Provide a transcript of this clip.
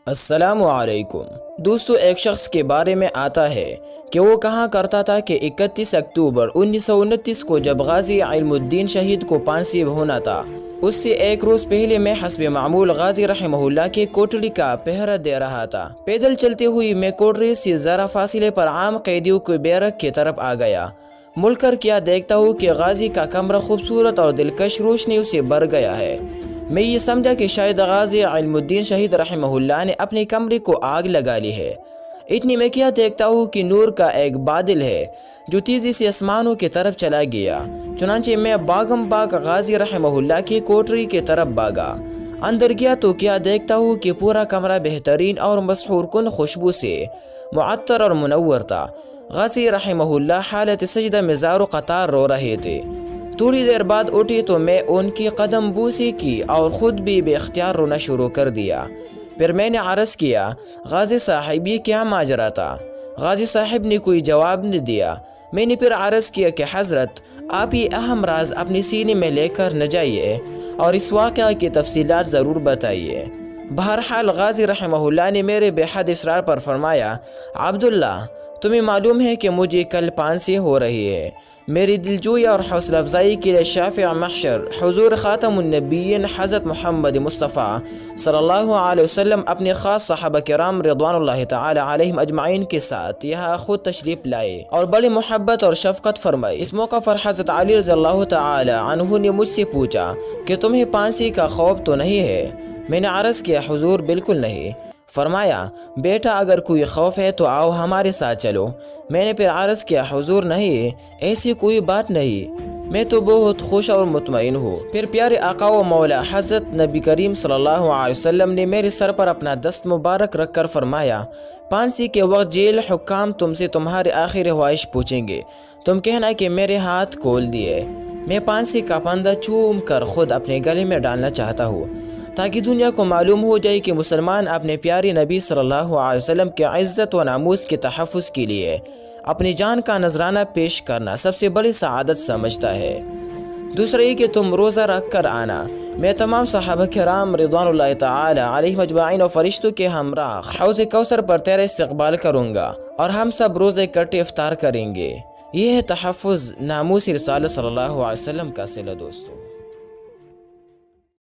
السلام علیکم دوستو، ایک شخص کے بارے میں آتا ہے کہ وہ کہا کرتا تھا کہ 31 اکتوبر 1929 کو جب غازی علم الدین شہید کو پھانسی ہونا تھا، اس سے ایک روز پہلے میں حسب معمول غازی رحمہ اللہ کے کوٹڑی کا پہرہ دے رہا تھا۔ پیدل چلتے ہوئی میں کوٹڑی سے ذرا فاصلے پر عام قیدیوں کے بیرک کی طرف آ گیا۔ مل کر کیا دیکھتا ہوں کہ غازی کا کمرہ خوبصورت اور دلکش روشنیوں سے بھر گیا ہے۔ میں یہ سمجھا کہ شاید غازی علم الدین شہید رحمہ اللہ نے اپنے کمرے کو آگ لگا لی ہے۔ اتنی میں کیا دیکھتا ہوں کہ نور کا ایک بادل ہے جو تیزی سے آسمانوں کی طرف چلا گیا۔ چنانچہ میں باغم باغ غازی رحمہ اللہ کی کوٹری کی طرف بھاگا۔ اندر گیا تو کیا دیکھتا ہوں کہ پورا کمرہ بہترین اور مسحور کن خوشبو سے معطر اور منور تھا۔ غازی رحمہ اللہ حالت سجدہ میں زار و قطار رو رہے تھے۔ تھوڑی دیر بعد اٹھی تو میں ان کی قدم بوسی کی اور خود بھی بے اختیار رونا شروع کر دیا۔ پھر میں نے عرض کیا، غازی صاحب یہ کیا ماجرا تھا؟ غازی صاحب نے کوئی جواب نہیں دیا۔ میں نے پھر عرض کیا کہ حضرت، آپ یہ اہم راز اپنے سینے میں لے کر نہ جائیے اور اس واقعہ کی تفصیلات ضرور بتائیے۔ بہرحال غازی رحمہ اللہ نے میرے بے حد اصرار پر فرمایا، عبداللہ، تمہیں معلوم ہے کہ مجھے کل پھانسی ہو رہی ہے۔ میری دلجوئی اور حوصلہ افزائی کے لیے شافع محشر حضور خاتم النبیین حضرت محمد مصطفیٰ صلی اللہ علیہ وسلم اپنے خاص صحابہ کرام رضوان اللہ تعالی علیہم اجمعین کے ساتھ یہاں خود تشریف لائے اور بڑی محبت اور شفقت فرمائی۔ اس موقع پر حضرت علی رضی اللہ تعالی عنہ نے مجھ سے پوچھا کہ تمہیں پھانسی کا خوف تو نہیں ہے؟ میں نے عرض کیا، حضور بالکل نہیں۔ فرمایا، بیٹا اگر کوئی خوف ہے تو آؤ ہمارے ساتھ چلو۔ میں نے پھر عرض کیا، حضور نہیں، ایسی کوئی بات نہیں، میں تو بہت خوش اور مطمئن ہوں۔ پھر پیارے آقا و مولا حضرت نبی کریم صلی اللہ علیہ وسلم نے میرے سر پر اپنا دست مبارک رکھ کر فرمایا، پھانسی کے وقت جیل حکام تم سے تمہاری آخری خواہش پوچھیں گے، تم کہنا کہ میرے ہاتھ کھول دیے۔ میں پھانسی کا پھندا چوم کر خود اپنے گلے میں ڈالنا چاہتا ہوں تاکہ دنیا کو معلوم ہو جائے کہ مسلمان اپنے پیارے نبی صلی اللہ علیہ وسلم کے عزت و ناموس کے تحفظ کے لیے اپنی جان کا نذرانہ پیش کرنا سب سے بڑی سعادت سمجھتا ہے۔ دوسرا یہ کہ تم روزہ رکھ کر آنا۔ میں تمام صحابہ کرام رضوان اللہ تعالی علیہم اجمعین اور فرشتوں کے ہمراہ حوض کوثر پر تیرا استقبال کروں گا اور ہم سب روزے کٹے افطار کریں گے۔ یہ ہے تحفظ ناموس رسالت صلی اللہ علیہ وسلم کا صلہ دوستو۔